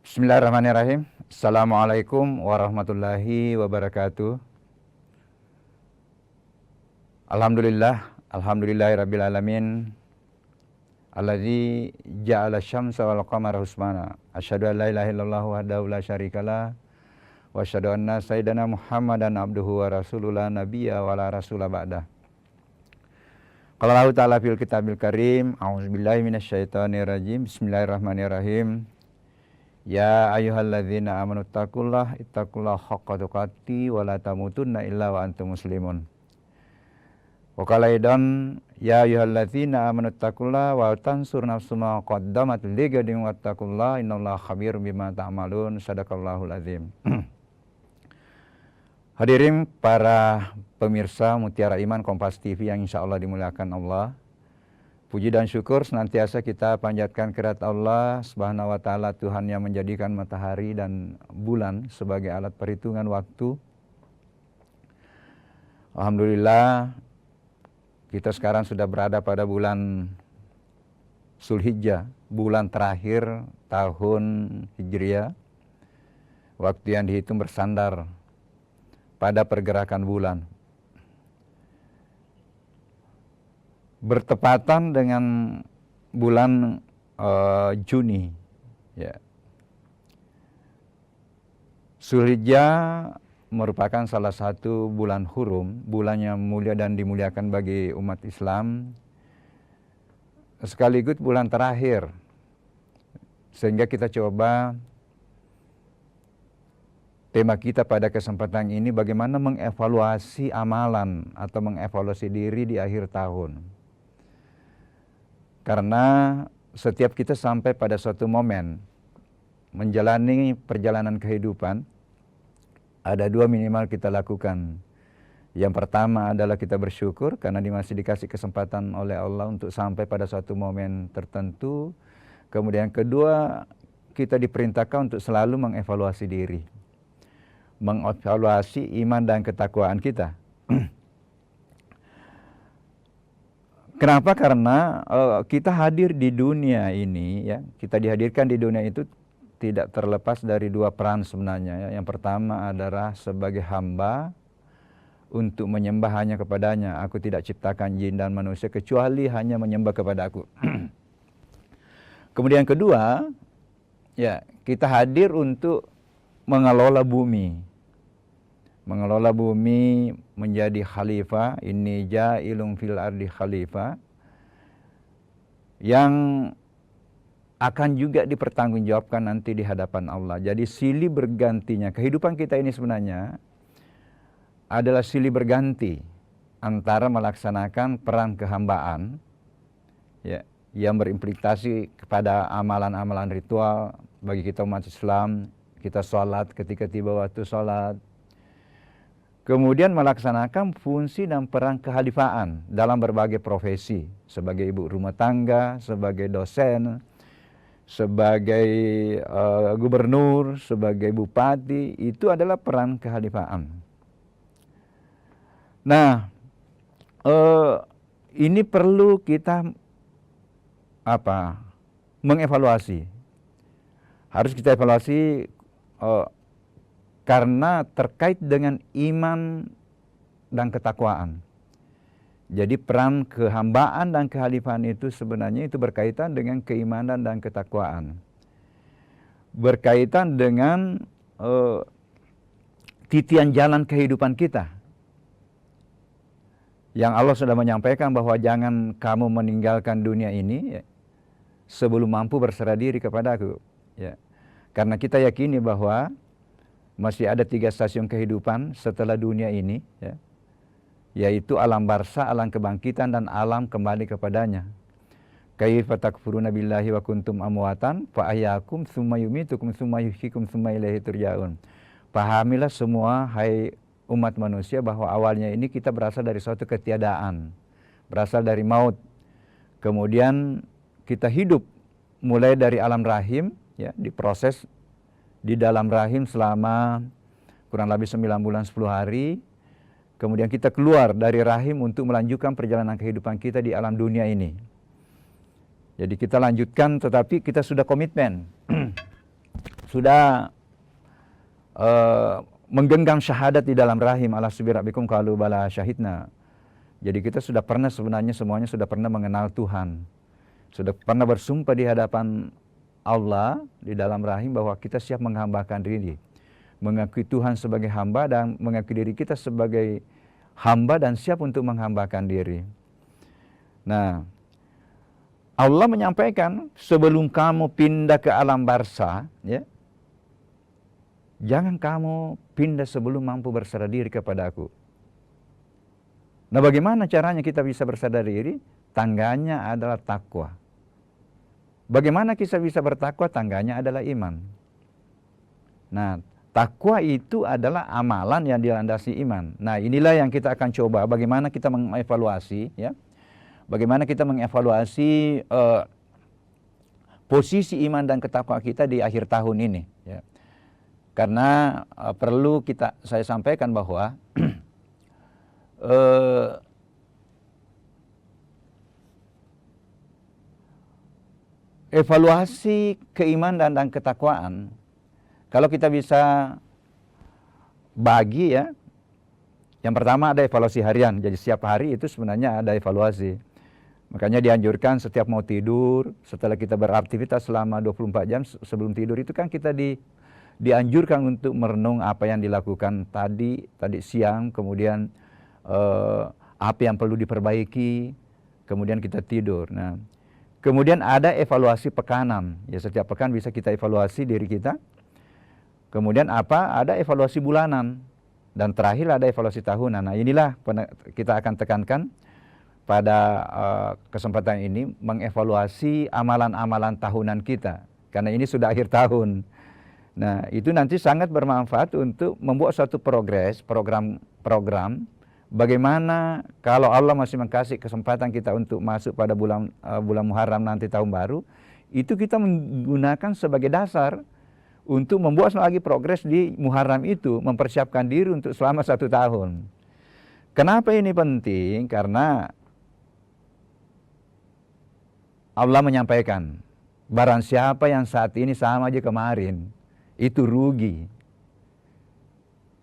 Bismillahirrahmanirrahim. Assalamualaikum warahmatullahi wabarakatuh. Alhamdulillahirabbil alamin. Allazi ja'ala syamsa wal qamara husbana. Asyhadu an la ilaha illallah wahdahu la syarikalah wa asyhadu anna sayyidana Muhammadan abduhu wa rasulullah nabiyya wa la rasula ba'dah. Qala Allah ta'ala fil kitabil karim, a'udzubillahi minasyaitonir rajim. Bismillahirrahmanirrahim. Ya ayyuhalladzina amanu ittaqullaha haqqa tuqatih wa la tamutunna illa wa antum muslimun. Wa qala aidan ya ayyuhalladzina amanu ittaqullaha wa tansur nafsum ma qaddamat lighadin wattaqullaha innallaha khabirum bima ta'malun. Shadaqallahul azim. Hadirin para pemirsa Mutiara Iman Kompas TV yang insyaallah dimuliakan Allah. Puji dan syukur senantiasa kita panjatkan kehadirat Allah Subhanahu wa taala, Tuhan yang menjadikan matahari dan bulan sebagai alat perhitungan waktu. Alhamdulillah kita sekarang sudah berada pada bulan Zulhijjah, bulan terakhir tahun Hijriah. Waktu yang dihitung bersandar pada pergerakan bulan. Bertepatan dengan bulan Juni, ya. Zulhijjah merupakan salah satu bulan hurum, bulan yang mulia dan dimuliakan bagi umat Islam, sekaligus bulan terakhir. Sehingga kita coba tema kita pada kesempatan ini bagaimana mengevaluasi amalan atau mengevaluasi diri di akhir tahun. Karena setiap kita sampai pada suatu momen menjalani perjalanan kehidupan, ada dua minimal kita lakukan. Yang pertama adalah kita bersyukur karena masih dikasih kesempatan oleh Allah untuk sampai pada suatu momen tertentu. Kemudian kedua, kita diperintahkan untuk selalu mengevaluasi diri. Mengevaluasi iman dan ketakwaan kita. Kenapa? Karena kita hadir di dunia ini, ya, kita dihadirkan di dunia itu tidak terlepas dari dua peran sebenarnya. Ya. Yang pertama adalah sebagai hamba untuk menyembah hanya kepadanya. Aku tidak ciptakan jin dan manusia kecuali hanya menyembah kepada aku. Kemudian kedua, ya, kita hadir untuk mengelola bumi. Mengelola bumi menjadi khalifah, inni ja'ilun fil ardi khalifah, yang akan juga dipertanggungjawabkan nanti di hadapan Allah. Jadi silih bergantinya kehidupan kita ini sebenarnya adalah silih berganti antara melaksanakan peran kehambaan, ya, yang berimplikasi kepada amalan-amalan ritual bagi kita umat Islam. Kita sholat ketika tiba waktu sholat. Kemudian melaksanakan fungsi dan peran kehalifaan dalam berbagai profesi. Sebagai ibu rumah tangga, sebagai dosen, sebagai gubernur, sebagai bupati. Itu adalah peran kehalifaan. Nah, ini perlu kita mengevaluasi. Harus kita evaluasi karena terkait dengan iman dan ketakwaan. Jadi peran kehambaan dan kehalifaan itu sebenarnya itu berkaitan dengan keimanan dan ketakwaan. Berkaitan dengan titian jalan kehidupan kita. Yang Allah sudah menyampaikan bahwa jangan kamu meninggalkan dunia ini, ya, sebelum mampu berserah diri kepada aku. Ya. Karena kita yakini bahwa masih ada 3 stasiun kehidupan setelah dunia ini, ya, yaitu alam barzakh, alam kebangkitan, dan alam kembali kepadanya. Kaifa takfuruna billahi wa kuntum amwatan fa ahyakum tsumma yumitukum tsumma yuhyikum tsumma ilaihi turja'un. Pahamilah semua hai umat manusia bahwa awalnya ini kita berasal dari suatu ketiadaan, berasal dari maut. Kemudian kita hidup mulai dari alam rahim, ya, diproses di dalam rahim selama kurang lebih 9 bulan 10 hari. Kemudian kita keluar dari rahim untuk melanjutkan perjalanan kehidupan kita di alam dunia ini. Jadi kita lanjutkan, tetapi kita sudah komitmen. sudah menggenggam syahadat di dalam rahim, alas birabikum qalu bala syahidna. Jadi kita sudah pernah, sebenarnya semuanya sudah pernah mengenal Tuhan. Sudah pernah bersumpah di hadapan Allah di dalam rahim bahwa kita siap menghambakan diri, mengakui Tuhan sebagai hamba dan mengakui diri kita sebagai hamba dan siap untuk menghambakan diri. Nah, Allah menyampaikan sebelum kamu pindah ke alam barzah, ya, jangan kamu pindah sebelum mampu berserah diri kepada aku. Nah, bagaimana caranya kita bisa berserah diri? Tangganya adalah takwa. Bagaimana kita bisa bertakwa? Tangganya adalah iman. Nah, takwa itu adalah amalan yang dilandasi iman. Nah, inilah yang kita akan coba bagaimana kita mengevaluasi, ya. Bagaimana kita mengevaluasi posisi iman dan ketakwaan kita di akhir tahun ini, ya. Karena perlu saya sampaikan bahwa evaluasi keimanan dan ketakwaan, kalau kita bisa bagi, ya, yang pertama ada evaluasi harian. Jadi setiap hari itu sebenarnya ada evaluasi. Makanya dianjurkan setiap mau tidur, setelah kita beraktivitas selama 24 jam sebelum tidur itu kan kita dianjurkan untuk merenung apa yang dilakukan tadi siang, kemudian apa yang perlu diperbaiki, kemudian kita tidur. Nah, kemudian ada evaluasi pekanan, ya, setiap pekan bisa kita evaluasi diri kita. Kemudian ada evaluasi bulanan, dan terakhir ada evaluasi tahunan. Nah, inilah kita akan tekankan pada kesempatan ini, mengevaluasi amalan-amalan tahunan kita, karena ini sudah akhir tahun. Nah, itu nanti sangat bermanfaat untuk membuat suatu program bagaimana kalau Allah masih mengkasih kesempatan kita untuk masuk pada bulan Muharram nanti tahun baru, itu kita menggunakan sebagai dasar untuk membuat lagi progres di Muharram itu, mempersiapkan diri untuk selama 1 tahun. Kenapa ini penting? Karena Allah menyampaikan, barang siapa yang saat ini sama aja kemarin, itu rugi.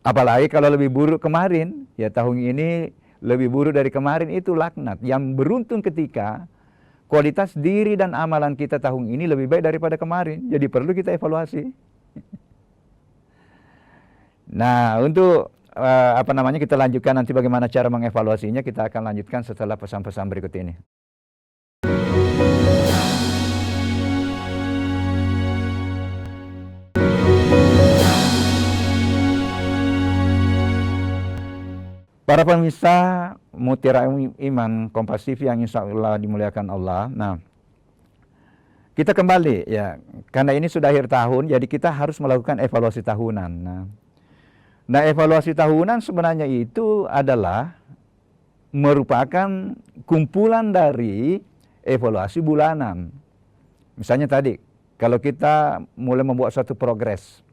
Apalagi kalau lebih buruk kemarin, ya tahun ini lebih buruk dari kemarin, itu laknat. Yang beruntung ketika kualitas diri dan amalan kita tahun ini lebih baik daripada kemarin. Jadi perlu kita evaluasi. Nah, untuk kita lanjutkan nanti bagaimana cara mengevaluasinya, kita akan lanjutkan setelah pesan-pesan berikut ini. Para pemirsa Mutiara Iman Kompas TV yang insya Allah dimuliakan Allah. Nah, kita kembali, ya, karena ini sudah akhir tahun, jadi kita harus melakukan evaluasi tahunan. Nah, evaluasi tahunan sebenarnya itu adalah merupakan kumpulan dari evaluasi bulanan. Misalnya tadi, kalau kita mulai membuat suatu progres,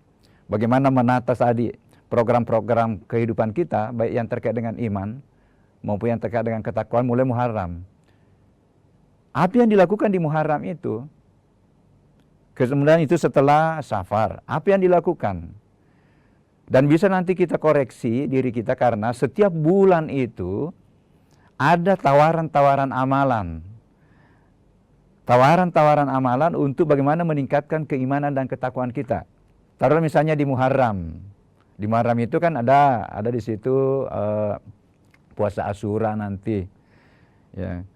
bagaimana menata tadi program-program kehidupan kita, baik yang terkait dengan iman maupun yang terkait dengan ketakwaan mulai Muharram. Apa yang dilakukan di Muharram itu, kemudian itu setelah Safar, apa yang dilakukan? Dan bisa nanti kita koreksi diri kita, karena setiap bulan itu ada tawaran-tawaran amalan. Tawaran-tawaran amalan untuk bagaimana meningkatkan keimanan dan ketakwaan kita. Taruh misalnya di Muharram. Di Muharram itu kan ada di situ puasa Asyura nanti. Ya.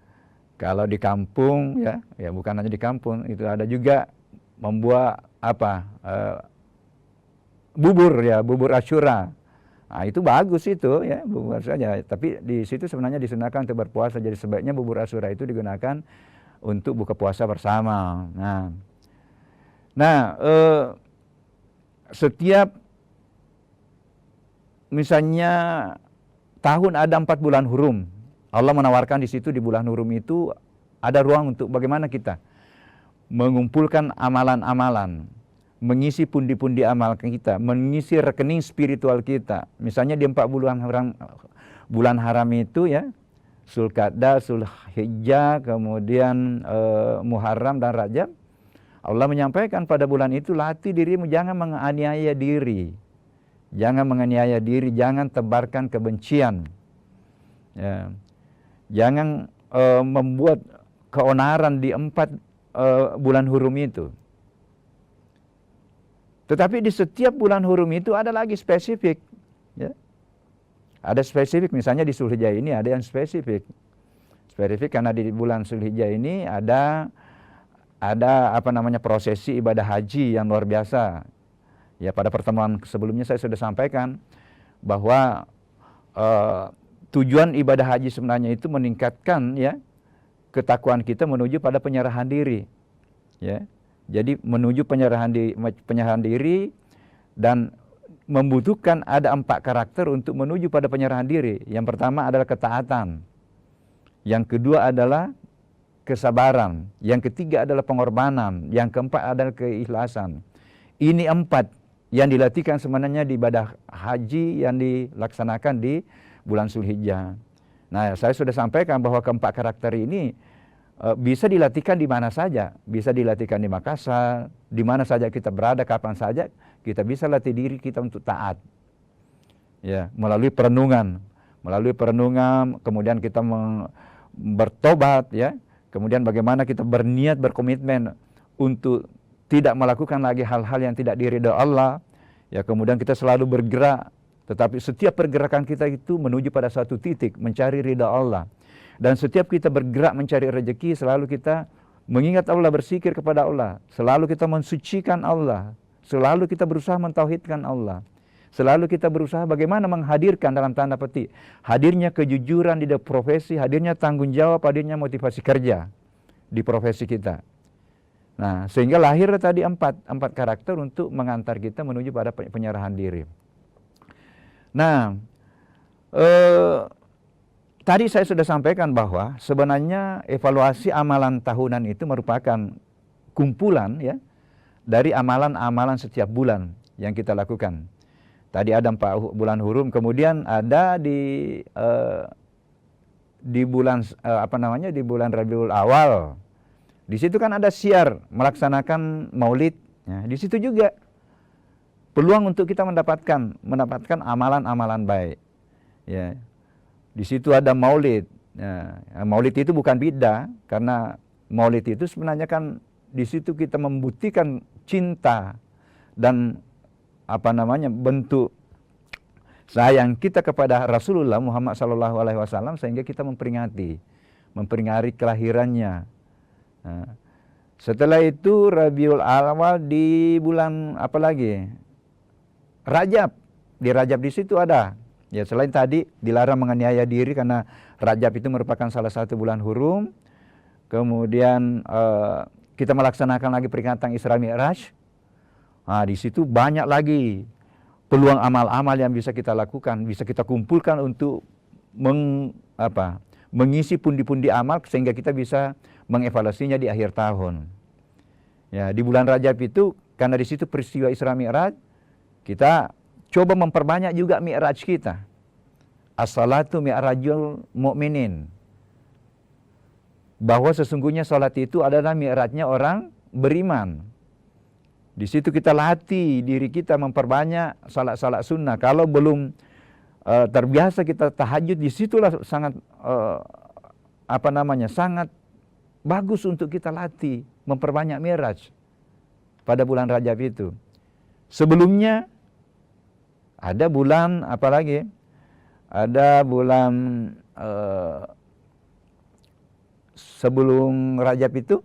Kalau di kampung, ya bukan hanya di kampung, itu ada juga membuat bubur Asyura. Nah, itu bagus itu, ya, bubur saja. Tapi di situ sebenarnya disunahkan untuk berpuasa, jadi sebaiknya bubur Asyura itu digunakan untuk buka puasa bersama. Nah, setiap misalnya tahun ada 4 bulan hurum, Allah menawarkan di situ, di bulan hurum itu ada ruang untuk bagaimana kita mengumpulkan amalan-amalan, mengisi pundi-pundi amal kita, mengisi rekening spiritual kita. Misalnya di 4 bulan haram itu, ya, Zulqa'dah, Zulhijjah, kemudian Muharram dan Rajab, Allah menyampaikan pada bulan itu, latih dirimu, jangan menganiaya diri. Jangan menganiaya diri, jangan tebarkan kebencian. Ya. Jangan membuat keonaran di 4 bulan hurum itu. Tetapi di setiap bulan hurum itu ada lagi spesifik. Ya. Ada spesifik, misalnya di Zulhijjah ini ada yang spesifik. Spesifik karena di bulan Zulhijjah ini ada prosesi ibadah haji yang luar biasa. Ya, pada pertemuan sebelumnya saya sudah sampaikan bahwa tujuan ibadah haji sebenarnya itu meningkatkan ya ketakwaan kita menuju pada penyerahan diri. Ya. Jadi menuju penyerahan diri dan membutuhkan ada 4 karakter untuk menuju pada penyerahan diri. Yang pertama adalah ketaatan. Yang kedua adalah kesabaran. Yang ketiga adalah pengorbanan. Yang keempat adalah keikhlasan. Ini 4 yang dilatihkan sebenarnya di ibadah haji yang dilaksanakan di bulan Zulhijjah. Nah, saya sudah sampaikan bahwa keempat karakter ini bisa dilatihkan di mana saja. Bisa dilatihkan di Makassar, di mana saja kita berada, kapan saja kita bisa latih diri kita untuk taat. Ya, melalui perenungan. Kemudian kita bertobat ya. Kemudian bagaimana kita berniat, berkomitmen untuk tidak melakukan lagi hal-hal yang tidak diridhoi Allah. Ya, kemudian kita selalu bergerak, tetapi setiap pergerakan kita itu menuju pada satu titik, mencari ridha Allah. Dan setiap kita bergerak mencari rezeki, selalu kita mengingat Allah, berzikir kepada Allah. Selalu kita mensucikan Allah. Selalu kita berusaha mentauhidkan Allah. Selalu kita berusaha bagaimana menghadirkan dalam tanda petik hadirnya kejujuran di profesi, hadirnya tanggung jawab, hadirnya motivasi kerja di profesi kita. Nah, sehingga lahir tadi 4 karakter untuk mengantar kita menuju pada penyerahan diri. Nah, tadi saya sudah sampaikan bahwa sebenarnya evaluasi amalan tahunan itu merupakan kumpulan ya dari amalan-amalan setiap bulan yang kita lakukan. Tadi ada 4 bulan hurum, kemudian ada di bulan di bulan Rabiul Awal. Di situ kan ada syiar melaksanakan Maulid. Ya, di situ juga peluang untuk kita mendapatkan amalan-amalan baik. Ya. Di situ ada Maulid. Ya, Maulid itu bukan bid'ah, karena Maulid itu sebenarnya kan di situ kita membuktikan cinta dan bentuk sayang kita kepada Rasulullah Muhammad SAW, sehingga kita memperingati kelahirannya. Nah, setelah itu Rabiul Awal di bulan apa lagi? Rajab. Di Rajab di situ ada. Ya, selain tadi dilarang menganiaya diri karena Rajab itu merupakan salah satu bulan hurum. Kemudian kita melaksanakan lagi peringatan Isra Mi'raj. Nah, di situ banyak lagi peluang amal-amal yang bisa kita lakukan, bisa kita kumpulkan untuk mengisi pundi-pundi amal sehingga kita bisa mengevaluasinya di akhir tahun. Ya, di bulan Rajab itu karena di situ peristiwa Isra Mi'raj, kita coba memperbanyak juga mi'raj kita. As-salatu mi'rajul mu'minin. Bahwa sesungguhnya salat itu adalah mi'rajnya orang beriman. Di situ kita latih diri kita memperbanyak salat-salat sunnah. Kalau belum terbiasa kita tahajud, di situlah sangat sangat bagus untuk kita latih memperbanyak mi'raj pada bulan Rajab itu. Sebelumnya ada bulan apa lagi? Ada bulan sebelum Rajab itu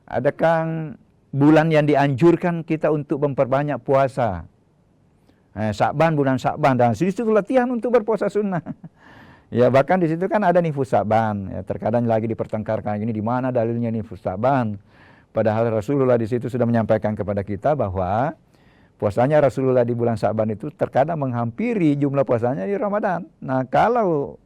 ada kan bulan yang dianjurkan kita untuk memperbanyak puasa. Sya'ban, bulan Sya'ban, dan di situ latihan untuk berpuasa sunnah. Ya, bahkan di situ kan ada nifus Sya'ban. Ya, terkadang lagi dipertengkarkan ini di mana dalilnya nifus Sya'ban. Padahal Rasulullah di situ sudah menyampaikan kepada kita bahwa puasanya Rasulullah di bulan Sya'ban itu terkadang menghampiri jumlah puasanya di Ramadan. Nah, kalau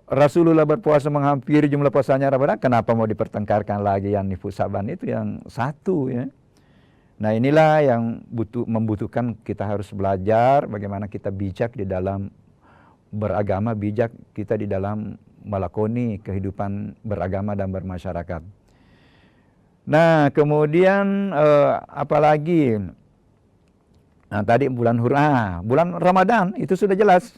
Rasulullah berpuasa menghampiri jumlah puasanya Ramadan, kenapa mau dipertengkarkan lagi yang nifus Sya'ban itu yang satu ya. Nah, inilah yang membutuhkan kita harus belajar bagaimana kita bijak di dalam beragama, bijak kita di dalam melakoni kehidupan beragama dan bermasyarakat. Nah, kemudian apalagi? Nah, tadi bulan bulan Ramadan itu sudah jelas.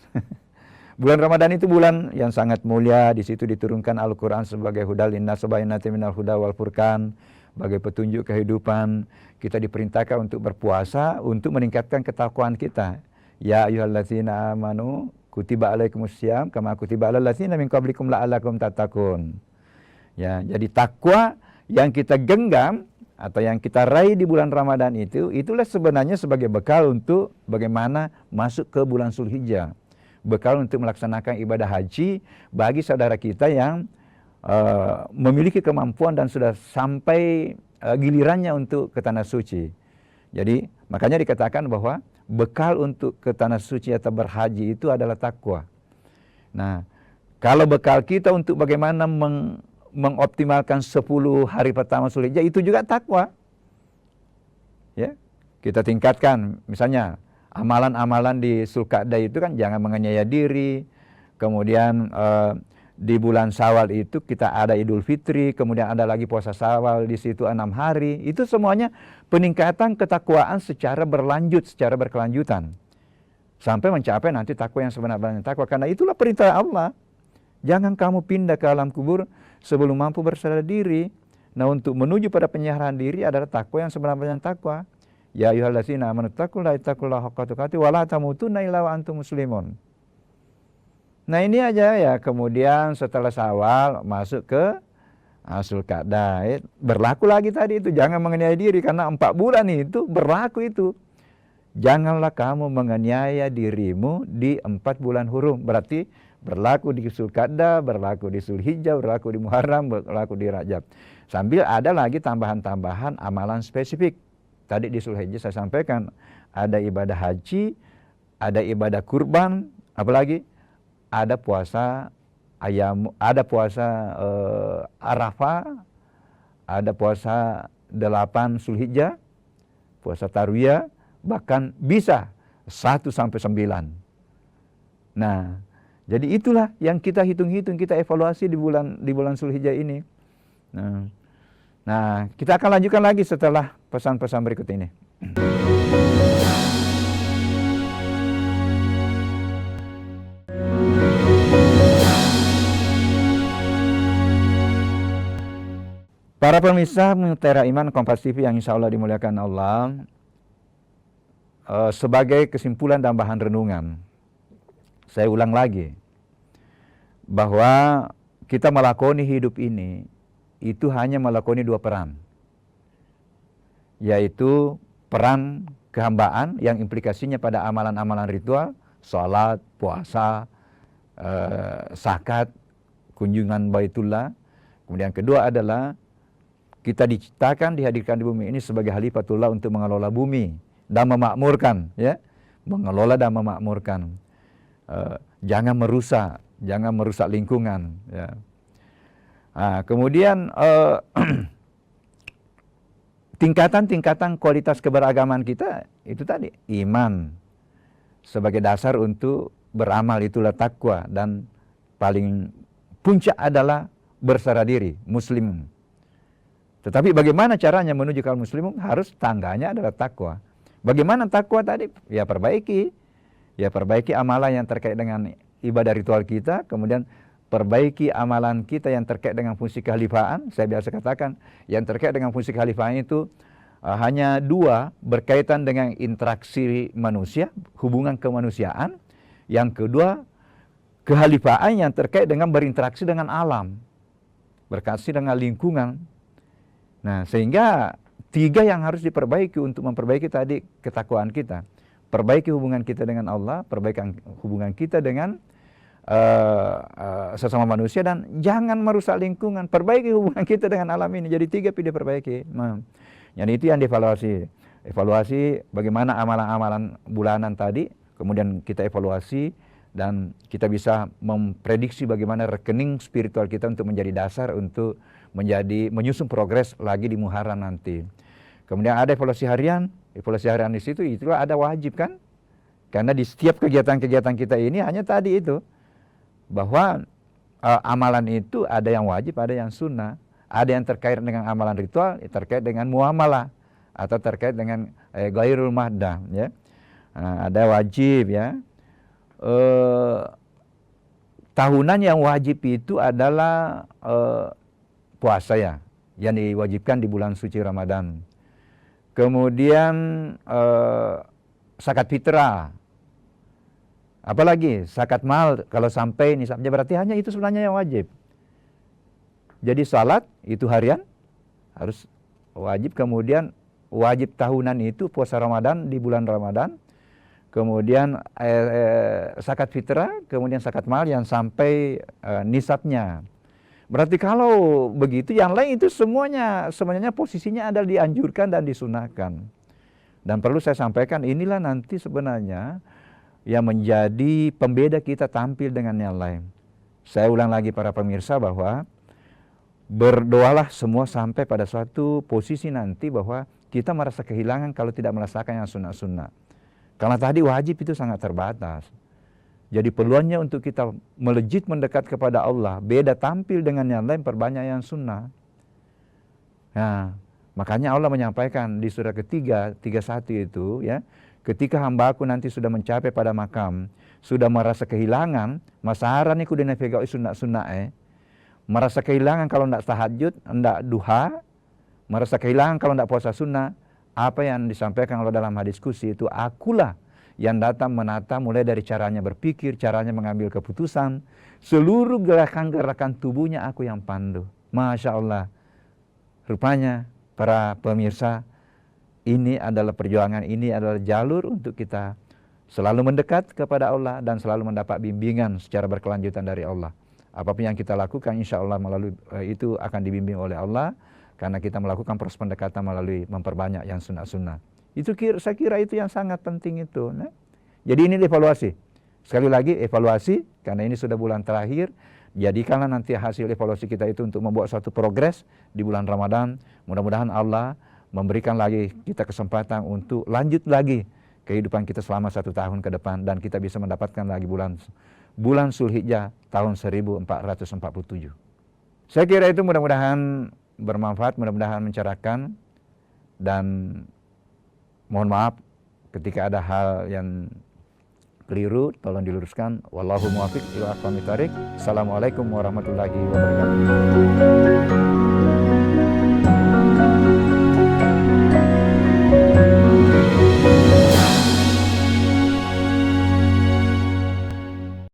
Bulan Ramadan itu bulan yang sangat mulia. Di situ diturunkan Al-Quran sebagai hudal linnas wabayyinatin minal huda wal furqan, sebagai petunjuk kehidupan. Kita diperintahkan untuk berpuasa untuk meningkatkan ketakwaan kita. Ya ayyuhallazina amanu kutiba alaikumussyam kama kutiba alal ladzina min qablikum la'allakum tattaqun. Ya, jadi takwa yang kita genggam atau yang kita raih di bulan Ramadan itu, itulah sebenarnya sebagai bekal untuk bagaimana masuk ke bulan Zulhijjah. Bekal untuk melaksanakan ibadah haji bagi saudara kita yang memiliki kemampuan dan sudah sampai gilirannya untuk ke tanah suci. Jadi makanya dikatakan bahwa bekal untuk ke tanah suci atau berhaji itu adalah takwa. Nah, kalau bekal kita untuk bagaimana mengoptimalkan 10 hari pertama Zulhijjah itu juga takwa. Ya, kita tingkatkan misalnya amalan-amalan di Zulqa'dah itu kan jangan menganiaya diri. Kemudian di bulan Syawal itu kita ada Idul Fitri, kemudian ada lagi puasa Syawal di situ 6 hari. Itu semuanya peningkatan ketakwaan secara berlanjut, secara berkelanjutan. Sampai mencapai nanti takwa yang sebenarnya takwa. Karena itulah perintah Allah. Jangan kamu pindah ke alam kubur sebelum mampu berserah diri. Nah, untuk menuju pada penyerahan diri adalah takwa yang sebenarnya takwa. Ya ayyuhallazina amanu taqullaha haqqa tuqatih wa la tamutunna illa wa antum muslimun. Nah, ini aja ya. Kemudian setelah Syawal masuk ke Zulqa'dah. Berlaku lagi tadi itu, jangan menganiaya diri karena 4 bulan itu berlaku itu. Janganlah kamu menganiaya dirimu di 4 bulan hurum. Berarti berlaku di Zulqa'dah, berlaku di Zulhijjah, berlaku di Muharram, berlaku di Rajab. Sambil ada lagi tambahan-tambahan amalan spesifik. Tadi di Zulhijjah saya sampaikan ada ibadah haji, ada ibadah kurban, apalagi ada puasa ada puasa Arafah, ada puasa 8 Zulhijjah, puasa Tarwiyah, bahkan bisa 1 sampai 9. Nah, jadi itulah yang kita hitung-hitung, kita evaluasi di bulan Zulhijjah ini. Nah, kita akan lanjutkan lagi setelah pesan-pesan berikut ini. Para pemirsa Mutiara Iman Kompas TV yang insya Allah dimuliakan Allah, sebagai kesimpulan dan bahan renungan, saya ulang lagi bahwa kita melakoni hidup ini itu hanya melakoni 2 peran, yaitu peran kehambaan yang implikasinya pada amalan-amalan ritual, sholat, puasa, zakat, kunjungan Baitullah. Kemudian kedua adalah kita diciptakan, dihadirkan di bumi ini sebagai Khalifatullah untuk mengelola bumi dan memakmurkan, ya, mengelola dan memakmurkan. Jangan merusak lingkungan, ya. Nah, kemudian tingkatan-tingkatan kualitas keberagaman kita itu tadi iman sebagai dasar untuk beramal, itulah takwa, dan paling puncak adalah berserah diri muslim. Tetapi bagaimana caranya menuju kaum muslimun? Harus tangganya adalah takwa. Bagaimana takwa tadi? Ya perbaiki amalan yang terkait dengan ibadah ritual kita, kemudian perbaiki amalan kita yang terkait dengan fungsi kehalifaan. Saya biasa katakan, yang terkait dengan fungsi kehalifaan itu hanya 2, berkaitan dengan interaksi manusia, hubungan kemanusiaan. Yang kedua, kehalifaan yang terkait dengan berinteraksi dengan alam, berinteraksi dengan lingkungan. Nah, sehingga 3 yang harus diperbaiki untuk memperbaiki tadi ketakwaan kita. Perbaiki hubungan kita dengan Allah, perbaikan hubungan kita dengan sesama manusia, dan jangan merusak lingkungan. Perbaiki hubungan kita dengan alam ini. Jadi 3 pilih perbaiki. Nah, yang itu yang dievaluasi. Evaluasi bagaimana amalan-amalan bulanan tadi, kemudian kita evaluasi dan kita bisa memprediksi bagaimana rekening spiritual kita untuk menjadi dasar untuk menyusun progres lagi di Muharram nanti. Kemudian ada evaluasi harian. Evaluasi harian di situ itulah ada wajib kan? Karena di setiap kegiatan-kegiatan kita ini hanya tadi itu, bahwa amalan itu ada yang wajib, ada yang sunnah. Ada yang terkait dengan amalan ritual, terkait dengan muamalah, atau terkait dengan ghairul mahdah, ya. Ada wajib, ya. Tahunan yang wajib itu adalah puasa, ya, yang diwajibkan di bulan suci Ramadan. Kemudian zakat fitrah. Apalagi zakat mal kalau sampai nisabnya, berarti hanya itu sebenarnya yang wajib. Jadi salat itu harian harus wajib, kemudian wajib tahunan itu puasa Ramadan di bulan Ramadan, kemudian zakat fitrah, kemudian zakat mal yang sampai nisabnya. Berarti kalau begitu yang lain itu semuanya posisinya adalah dianjurkan dan disunahkan. Dan perlu saya sampaikan, inilah nanti sebenarnya yang menjadi pembeda kita tampil dengan yang lain. Saya ulang lagi para pemirsa bahwa berdoalah semua sampai pada suatu posisi nanti bahwa kita merasa kehilangan kalau tidak merasakan yang sunnah-sunnah. Karena tadi wajib itu sangat terbatas. Jadi peluangnya untuk kita melejit mendekat kepada Allah, beda tampil dengan yang lain, perbanyak yang sunnah. Nah, makanya Allah menyampaikan di surah ketiga, 31 itu, ya, ketika hambaku nanti sudah mencapai pada makam, sudah merasa kehilangan, masaharan iku dinafega sunnah-sunnah, merasa kehilangan kalau tidak tahajud, tidak duha, merasa kehilangan kalau tidak puasa sunnah. Apa yang disampaikan Allah dalam hadis qudsi itu, akulah yang datang menata mulai dari caranya berpikir, caranya mengambil keputusan, seluruh gerakan-gerakan tubuhnya aku yang pandu. Masya Allah. Rupanya para pemirsa, ini adalah perjuangan, ini adalah jalur untuk kita selalu mendekat kepada Allah dan selalu mendapat bimbingan secara berkelanjutan dari Allah. Apapun yang kita lakukan, insya Allah melalui itu akan dibimbing oleh Allah, karena kita melakukan proses pendekatan melalui memperbanyak yang sunnah-sunnah. Saya kira itu yang sangat penting itu. Nah, jadi ini evaluasi. Sekali lagi evaluasi, karena ini sudah bulan terakhir. Jadikanlah nanti hasil evaluasi kita itu untuk membuat suatu progres di bulan Ramadan. Mudah-mudahan Allah memberikan lagi kita kesempatan untuk lanjut lagi kehidupan kita selama 1 tahun ke depan, dan kita bisa mendapatkan lagi bulan Zulhijjah tahun 1447. Saya kira itu mudah-mudahan bermanfaat, mudah-mudahan mencerahkan, dan mohon maaf ketika ada hal yang keliru, tolong diluruskan. Wallahu muwaffiq ila aqwamit thoriq. Assalamualaikum warahmatullahi wabarakatuh.